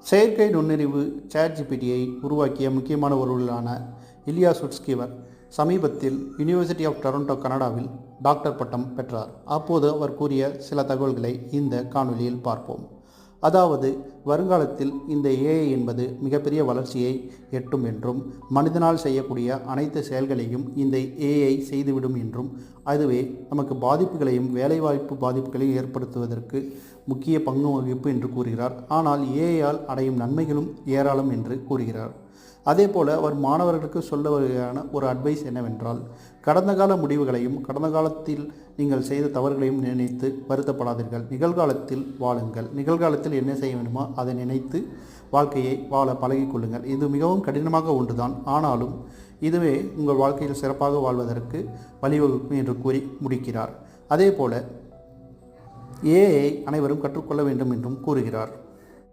செயற்கை நுண்ணறிவு ChatGPTயை உருவாக்கிய முக்கியமான ஒருவரான இலியா சுட்ஸ்கிவர் சமீபத்தில் யுனிவர்சிட்டி ஆஃப் டொரண்டோ கனடாவில் டாக்டர் பட்டம் பெற்றார். அப்போது அவர் கூறிய சில தகவல்களை இந்த காணொலியில் பார்ப்போம். அதாவது, வருங்காலத்தில் இந்த AI என்பது மிகப்பெரிய வளர்ச்சியை எட்டும் என்றும், மனிதனால் செய்யக்கூடிய அனைத்து செயல்களையும் இந்த AI செய்துவிடும் என்றும், அதுவே நமக்கு பாதிப்புகளையும் வேலைவாய்ப்பு பாதிப்புகளையும் ஏற்படுத்துவதற்கு முக்கிய பங்கு வகிப்பு என்று கூறுகிறார். ஆனால் AIயால் அடையும் நன்மைகளும் ஏராளம் என்று கூறுகிறார். அதேபோல் அவர் மாணவர்களுக்கு சொல்ல வகையான ஒரு அட்வைஸ் என்னவென்றால், கடந்த கால முடிவுகளையும் கடந்த காலத்தில் நீங்கள் செய்த தவறுகளையும் நினைத்து வருத்தப்படாதீர்கள். நிகழ்காலத்தில் வாழுங்கள். நிகழ்காலத்தில் என்ன செய்ய வேண்டுமோ அதை நினைத்து வாழ்க்கையை வாழ பழகிக்கொள்ளுங்கள். இது மிகவும் கடினமாக ஒன்றுதான், ஆனாலும் இதுவே உங்கள் வாழ்க்கையில் சிறப்பாக வாழ்வதற்கு வழிவகுக்கும் என்று கூறி முடிக்கிறார். அதேபோல் AI அனைவரும் கற்றுக்கொள்ள வேண்டும் என்றும் கூறுகிறார்.